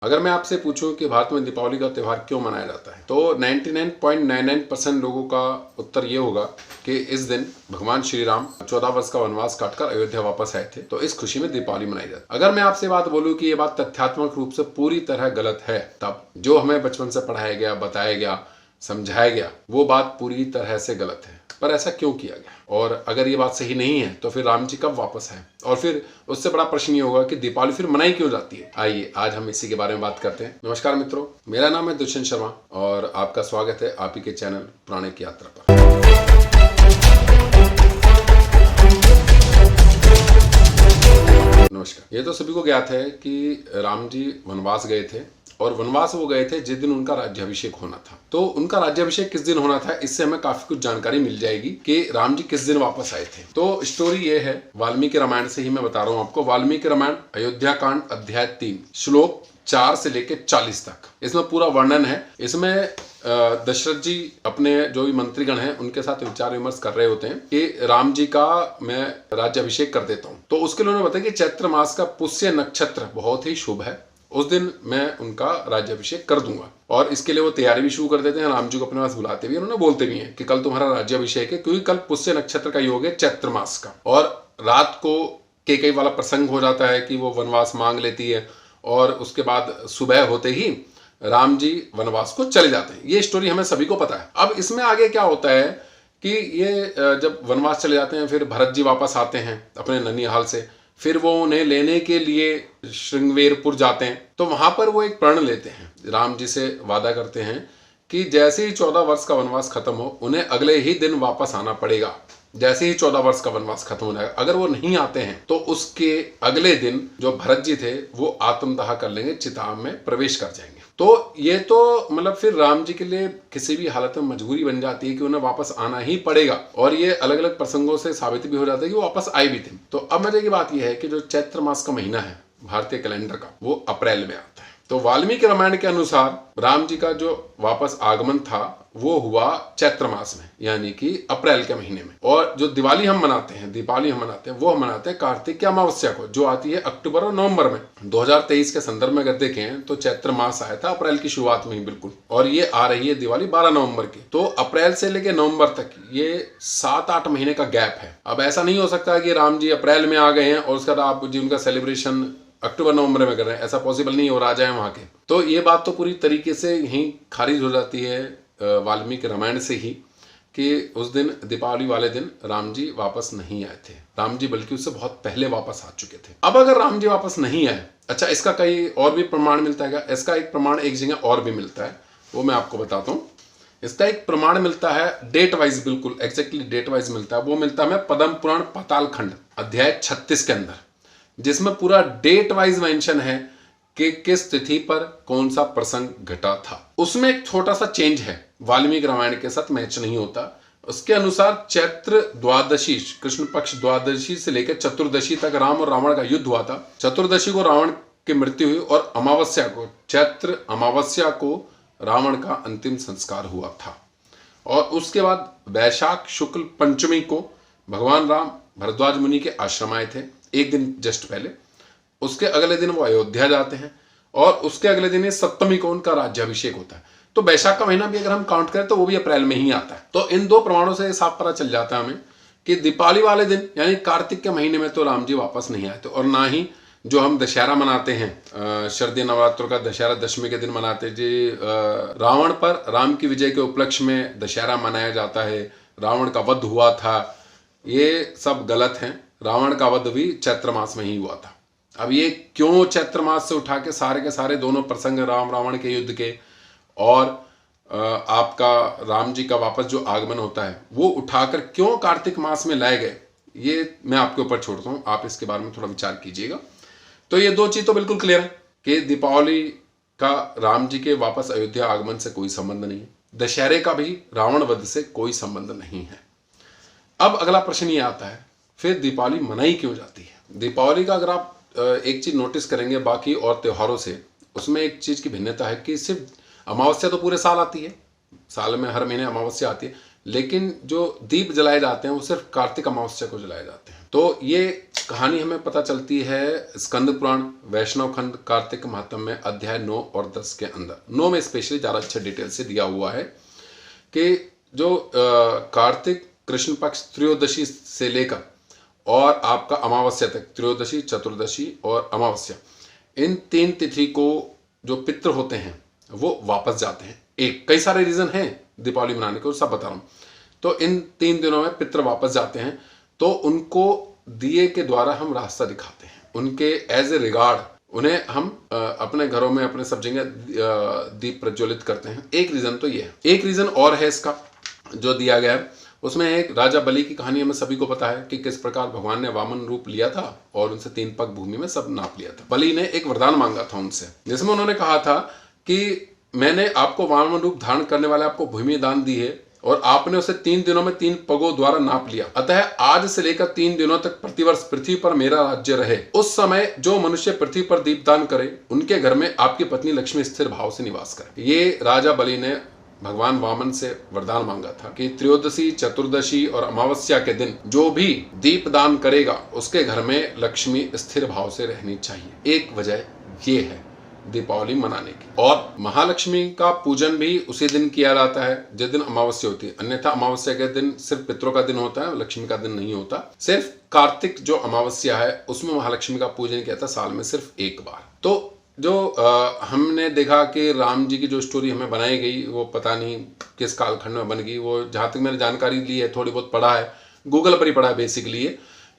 अगर मैं आपसे पूछूं कि भारत में दीपावली का त्यौहार क्यों मनाया जाता है, तो 99.99% लोगों का उत्तर ये होगा कि इस दिन भगवान श्री राम 14 वर्ष का वनवास काटकर अयोध्या वापस आए थे, तो इस खुशी में दीपावली मनाई जाती है। अगर मैं आपसे बात बोलूं कि ये बात तथ्यात्मक रूप से पूरी तरह गलत है, तब जो हमें बचपन से पढ़ाया गया, बताया गया, समझाया गया, वो बात पूरी तरह से गलत है। पर ऐसा क्यों किया गया, और अगर ये बात सही नहीं है तो फिर राम जी कब वापस आए, और फिर उससे बड़ा प्रश्न ये होगा कि दीपावली फिर मनाई क्यों जाती है। आइए आज हम इसी के बारे में बात करते हैं। नमस्कार मित्रों, मेरा नाम है दुष्यंत शर्मा और आपका स्वागत है आप ही के चैनल पुराणे की यात्रा पर। नमस्कार। ये तो सभी को ज्ञात है कि राम जी वनवास गए थे, और वनवास वो गए थे जिस दिन उनका राज्याभिषेक होना था। तो उनका राज्याभिषेक किस दिन होना था, इससे हमें काफी कुछ जानकारी मिल जाएगी कि राम जी किस दिन वापस आए थे। तो स्टोरी ये है, वाल्मीकि रामायण से ही मैं बता रहा हूँ आपको। वाल्मीकि रामायण अयोध्या कांड अध्याय 3 श्लोक 4 से लेकर 40 तक इसमें पूरा वर्णन है। इसमें दशरथ जी अपने जो भी मंत्रीगण हैं उनके साथ विचार विमर्श कर रहे होते हैं कि राम जी का मैं राज्याभिषेक कर देता हूँ। तो उसके लिए उन्होंने बताया कि चैत्र मास का पुष्य नक्षत्र बहुत ही शुभ है, उस दिन मैं उनका राज्याभिषेक कर दूंगा। और इसके लिए वो तैयारी भी शुरू कर देते हैं, राम जी को अपने पास बुलाते भी, उन्होंने बोलते भी हैं कि कल तुम्हारा राज्याभिषेक है, क्योंकि कल पुष्य नक्षत्र का योग है चैत्र मास का। और रात को केकई वाला प्रसंग हो जाता है कि वो वनवास मांग लेती है, और उसके बाद सुबह होते ही राम जी वनवास को चले जाते हैं। ये स्टोरी हमें सभी को पता है। अब इसमें आगे क्या होता है कि ये जब वनवास चले जाते हैं, फिर भरत जी वापस आते हैं अपने ननिहाल से, फिर वो उन्हें लेने के लिए श्रृंगवेरपुर जाते हैं। तो वहां पर वो एक प्रण लेते हैं, राम जी से वादा करते हैं कि जैसे ही 14 वर्ष का वनवास खत्म हो, उन्हें अगले ही दिन वापस आना पड़ेगा। जैसे ही 14 वर्ष का वनवास खत्म हो जाएगा, अगर वो नहीं आते हैं तो उसके अगले दिन जो भरत जी थे वो आत्मदाह कर लेंगे, चिता में प्रवेश कर जाएंगे। तो ये तो मतलब फिर राम जी के लिए किसी भी हालत में मजबूरी बन जाती है कि उन्हें वापस आना ही पड़ेगा, और ये अलग अलग प्रसंगों से साबित भी हो जाता है कि वो वापस आए भी थे। तो अब मजे की बात यह है कि जो चैत्र मास का महीना है भारतीय कैलेंडर का, वो अप्रैल में आता है। तो वाल्मीकि रामायण के अनुसार राम जी का जो वापस आगमन था वो हुआ चैत्र मास में, यानी कि अप्रैल के महीने में। और जो दिवाली हम मनाते हैं, दीपावली हम मनाते हैं, वो हम मनाते हैं कार्तिक की अमावस्या को, जो आती है अक्टूबर और नवंबर में। 2023 के संदर्भ में अगर देखें तो चैत्र मास आया था अप्रैल की शुरुआत में ही बिल्कुल, और ये आ रही है दिवाली 12 नवंबर की। तो अप्रैल से लेकर नवंबर तक ये 7-8 महीने का गैप है। अब ऐसा नहीं हो सकता कि राम जी अप्रैल में आ गए हैं और उसके बाद आप जी उनका सेलिब्रेशन अक्टूबर नवंबर में कर रहे हैं, ऐसा पॉसिबल नहीं हो, राजा है वहां के। तो ये बात तो पूरी तरीके से यहीं खारिज हो जाती है वाल्मीकि रामायण से ही, कि उस दिन दीपावली वाले दिन राम जी वापस नहीं आए थे। राम जी बल्कि उससे बहुत पहले वापस आ चुके थे। अब अगर राम जी वापस नहीं आए, अच्छा इसका कई और भी प्रमाण मिलता है। इसका एक प्रमाण एक जगह और भी मिलता है, वो मैं आपको बताता हूँ। इसका एक प्रमाण मिलता है डेट वाइज, बिल्कुल एग्जैक्टली डेट वाइज मिलता है। वो मिलता है हमें पद्म पुराण पाताल खंड अध्याय 36 के अंदर, जिसमें पूरा डेट वाइज मेंशन है कि किस तिथि पर कौन सा प्रसंग घटा था। उसमें एक छोटा सा चेंज है, वाल्मीकि रामायण के साथ मैच नहीं होता। उसके अनुसार चैत्र द्वादशी, कृष्ण पक्ष द्वादशी से लेकर चतुर्दशी तक राम और रावण का युद्ध हुआ था। चतुर्दशी को रावण की मृत्यु हुई, और अमावस्या को, चैत्र अमावस्या को रावण का अंतिम संस्कार हुआ था। और उसके बाद वैशाख शुक्ल पंचमी को भगवान राम भरद्वाज मुनि के आश्रम आए थे, एक दिन जस्ट पहले। उसके अगले दिन वो अयोध्या जाते हैं, और उसके अगले दिन सप्तमी को उनका राज्याभिषेक होता है। तो वैशाख का महीना भी अगर हम काउंट करें तो वो भी अप्रैल में ही आता है। तो इन दो प्रमाणों से साफ पता चल जाता है हमें कि दीपावली वाले दिन यानी कार्तिक के महीने में तो राम जी वापस नहीं आए थे, और ना ही जो हम दशहरा मनाते हैं, शरदीय नवरात्रों का दशहरा दशमी के दिन मनाते हैं जी। रावण पर राम की विजय के उपलक्ष्य में दशहरा मनाया जाता है, रावण का वध हुआ था, ये सब गलत है। रावण का वध भी चैत्र मास में ही हुआ था। अब ये क्यों चैत्र मास से उठा के सारे दोनों प्रसंग राम रावण के युद्ध के और आपका राम जी का वापस जो आगमन होता है वो उठाकर क्यों कार्तिक मास में लाए गए, ये मैं आपके ऊपर छोड़ता हूँ, आप इसके बारे में थोड़ा विचार कीजिएगा। तो ये दो चीज तो बिल्कुल क्लियर है कि दीपावली का राम जी के वापस अयोध्या आगमन से कोई संबंध नहीं है, दशहरे का भी रावण वध से कोई संबंध नहीं है। अब अगला प्रश्न ये आता है, फिर दीपावली मनाई क्यों जाती है। दीपावली का अगर आप एक चीज नोटिस करेंगे बाकी और त्योहारों से, उसमें एक चीज की भिन्नता है कि सिर्फ अमावस्या तो पूरे साल आती है, साल में हर महीने अमावस्या आती है, लेकिन जो दीप जलाए जाते हैं वो सिर्फ कार्तिक अमावस्या को जलाए जाते हैं। तो ये कहानी हमें पता चलती है स्कंद पुराण वैष्णव खंड कार्तिक महात्म्य में अध्याय 9 और 10 के अंदर। 9 में स्पेशली ज़्यादा अच्छे डिटेल से दिया हुआ है कि जो कार्तिक कृष्ण पक्ष त्रयोदशी से लेकर और आपका अमावस्या तक, त्रयोदशी, चतुर्दशी और अमावस्या, इन 3 तिथि को जो पितृ होते हैं वो वापस जाते हैं। कई सारे रीजन हैं दीपावली मनाने के, सब बता रहा हूँ। तो इन 3 दिनों में पितृ वापस जाते हैं, तो उनको दिए के द्वारा हम रास्ता दिखाते हैं, उनके एज ए रिगार्ड उन्हें हम अपने घरों में, अपने सब जगह दीप प्रज्वलित करते हैं। एक रीजन तो ये है। एक रीजन और है इसका जो दिया गया है, उसमें एक राजा बलि की कहानी हमें सभी को पता है कि किस प्रकार भगवान ने वामन रूप लिया था और उनसे 3 पग भूमि में सब नाप लिया था। बलि ने एक वरदान मांगा था उनसे, जिसमें उन्होंने कहा था कि मैंने आपको वामन रूप धारण करने वाले आपको भूमि दान दी है और आपने उसे 3 दिनों में 3 पगों द्वारा नाप लिया, अतः आज से लेकर 3 दिनों तक प्रतिवर्ष पृथ्वी पर मेरा राज्य रहे। उस समय जो मनुष्य पृथ्वी पर दीपदान करे उनके घर में आपकी पत्नी लक्ष्मी स्थिर भाव से निवास करे। ये राजा बलि ने भगवान वामन से वरदान मांगा था कि त्रयोदशी, चतुर्दशी और अमावस्या के दिन जो भी दीपदान करेगा उसके घर में लक्ष्मी स्थिर भाव से रहनी चाहिए। एक वजह ये है दीपावली मनाने की। और महालक्ष्मी का पूजन भी उसी दिन किया जाता है जिस दिन अमावस्या होती है। अन्यथा अमावस्या के दिन सिर्फ पितरों का दिन होता है, लक्ष्मी का दिन नहीं होता। सिर्फ कार्तिक जो अमावस्या है उसमें महालक्ष्मी का पूजन किया था साल में सिर्फ एक बार। तो जो हमने देखा कि राम जी की जो स्टोरी हमें बनाई गई वो पता नहीं किस कालखंड में बन गई, वो जहाँ तक मैंने जानकारी ली है, थोड़ी बहुत पढ़ा है, गूगल पर ही पढ़ा है बेसिकली।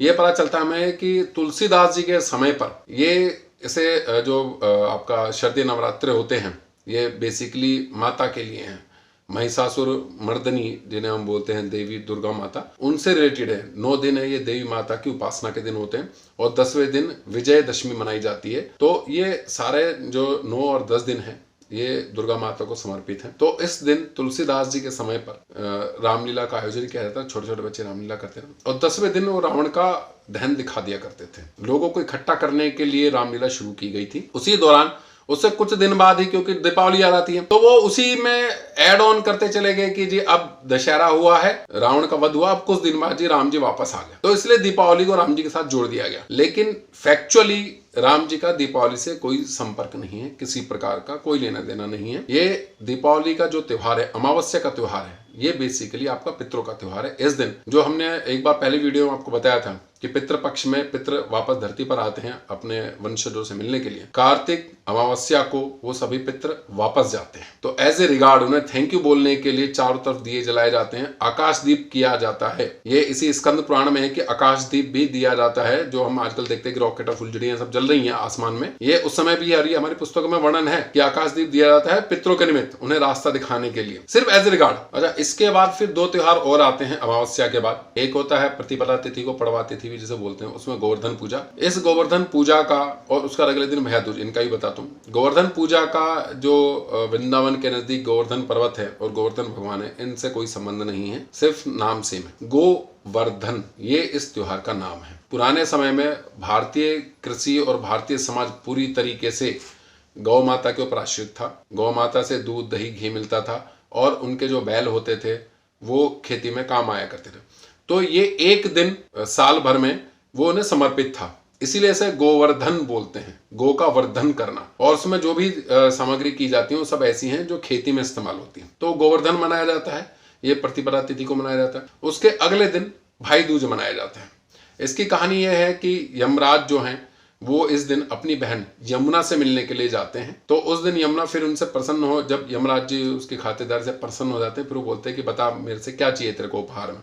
ये पता चलता है हमें कि तुलसीदास जी के समय पर ये इसे जो आपका शरदीय नवरात्र होते हैं ये बेसिकली माता के लिए हैं। महिषासुर मर्दनी जिन्हें हम बोलते हैं देवी दुर्गा माता, उनसे रिलेटेड है। 9 दिन है ये देवी माता की उपासना के दिन होते हैं और 10वें दिन विजयदशमी मनाई जाती है। तो ये सारे जो 9 और 10 दिन है ये दुर्गा माता को समर्पित है। तो इस दिन तुलसीदास जी के समय पर रामलीला का आयोजन किया जाता है। छोटे छोटे बच्चे रामलीला करते हैं और 10वें दिन वो रावण का दहन दिखा दिया करते थे। लोगों को इकट्ठा करने के लिए रामलीला शुरू की गई थी। उसी दौरान उससे कुछ दिन बाद ही, क्योंकि दीपावली आ जाती है, तो वो उसी में ऐड ऑन करते चले गए कि जी अब दशहरा हुआ है, रावण का वध हुआ, अब कुछ दिन बाद जी राम जी वापस आ गए। तो इसलिए दीपावली को राम जी के साथ जोड़ दिया गया। लेकिन फैक्चुअली राम जी का दीपावली से कोई संपर्क नहीं है, किसी प्रकार का कोई लेना देना नहीं है। ये दीपावली का जो त्योहार है, अमावस्या का त्योहार है, ये बेसिकली आपका पितरों का त्योहार है। इस दिन जो हमने एक बार पहले वीडियो में आपको बताया था कि पितृ पक्ष में पितृ वापस धरती पर आते हैं अपने वंशजों से मिलने के लिए। कार्तिक अमावस्या को वो सभी पितृ वापस जाते हैं। तो एज ए रिगार्ड उन्हें थैंक यू बोलने के लिए चारों तरफ दिए जलाए जाते हैं, आकाश दीप किया जाता है। ये इसी स्कंद पुराण में है कि आकाश दीप भी दिया जाता है, जो हम आजकल देखते हैं कि रॉकेट और फुलझड़ियां सब जल रही हैं आसमान में। ये उस समय भी हमारी पुस्तकों में वर्णन है कि आकाश दीप दिया जाता है पितरों के निमित्त, उन्हें रास्ता दिखाने के लिए, सिर्फ एज ए रिगार्ड। अच्छा, इसके बाद फिर 2 त्योहार और आते हैं अमावस्या के बाद। एक होता है प्रतिपदा तिथि को पड़वा तिथि भी जिसे बोलते हैं, उसमें गोवर्धन पूजा। इस गोवर्धन पूजा का और उसका अगले दिन भैया दूज, इनका भी बताता हूँ। गोवर्धन पूजा का जो वृंदावन के नजदीक गोवर्धन पर्वत है और गोवर्धन भगवान है, इनसे कोई संबंध नहीं है, सिर्फ नाम सेम है। गोवर्धन ये इस त्योहार का नाम है। पुराने समय में भारतीय कृषि और भारतीय समाज पूरी तरीके से गौ माता के ऊपर आश्रित था। गौ माता से दूध, दही, घी मिलता था और उनके जो बैल होते थे वो खेती में काम आया करते थे। तो ये एक दिन साल भर में वो उन्हें समर्पित था, इसीलिए इसे गोवर्धन बोलते हैं, गो का वर्धन करना। और उसमें जो भी सामग्री की जाती है वो सब ऐसी हैं जो खेती में इस्तेमाल होती हैं। तो गोवर्धन मनाया जाता है, ये प्रतिपदा तिथि को मनाया जाता है। उसके अगले दिन भाई दूज मनाया जाता है। इसकी कहानी यह है कि यमराज जो हैं वो इस दिन अपनी बहन यमुना से मिलने के लिए जाते हैं। तो उस दिन यमुना फिर उनसे प्रसन्न हो, जब यमराज जी उसकी खातिरदारी से प्रसन्न हो जाते हैं, फिर वो बोलते हैं कि बता मेरे से क्या चाहिए तेरे को उपहार में।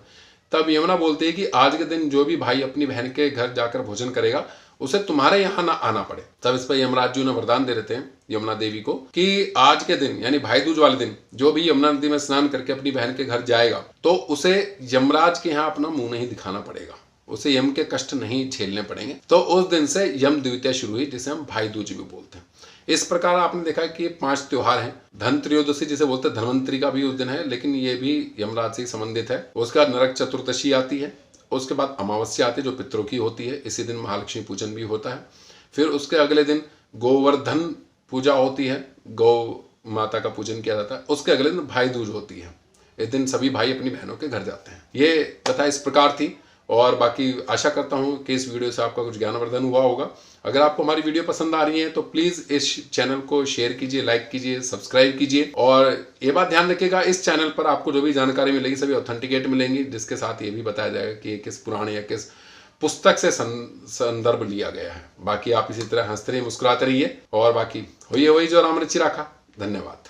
तब यमुना बोलती है कि आज के दिन जो भी भाई अपनी बहन के घर जाकर भोजन करेगा उसे तुम्हारे यहाँ ना आना पड़े। तब इस पर यमराज जी ने वरदान दे देते हैं यमुना देवी को कि आज के दिन यानी भाई दूज वाले दिन जो भी यमुना नदी में स्नान करके अपनी बहन के घर जाएगा तो उसे यमराज के यहाँ अपना मुंह नहीं दिखाना पड़ेगा, उसे यम के कष्ट नहीं झेलने पड़ेंगे। तो उस दिन से यम द्वितीया शुरू हुई, जिसे हम भाई दूज भी बोलते हैं। इस प्रकार आपने देखा कि 5 त्योहार हैं। धन त्रयोदशी जिसे बोलते हैं, धनवंतरी का भी उस दिन है, लेकिन ये भी यमराज से संबंधित है। उसके बाद नरक चतुर्दशी आती है, उसके बाद अमावस्या आती है जो पितरों की होती है, इसी दिन महालक्ष्मी पूजन भी होता है। फिर उसके अगले दिन गोवर्धन पूजा होती है, गौ माता का पूजन किया जाता है। उसके अगले दिन भाई दूज होती है, इस दिन सभी भाई अपनी बहनों के घर जाते हैं। ये कथा इस प्रकार थी और बाकी आशा करता हूँ कि इस वीडियो से आपका कुछ ज्ञानवर्धन हुआ होगा। अगर आपको हमारी वीडियो पसंद आ रही है तो प्लीज़ इस चैनल को शेयर कीजिए, लाइक कीजिए, सब्सक्राइब कीजिए। और ये बात ध्यान रखिएगा, इस चैनल पर आपको जो भी जानकारी मिलेगी सभी ऑथेंटिकेट मिलेंगी, जिसके साथ ये भी बताया जाएगा कि किस पुराण या किस पुस्तक से संदर्भ लिया गया है। बाकी आप इसी तरह हंसते रहिए, मुस्कुराते रहिए और बाकी होइए वही जो राम रुचि राखा। धन्यवाद।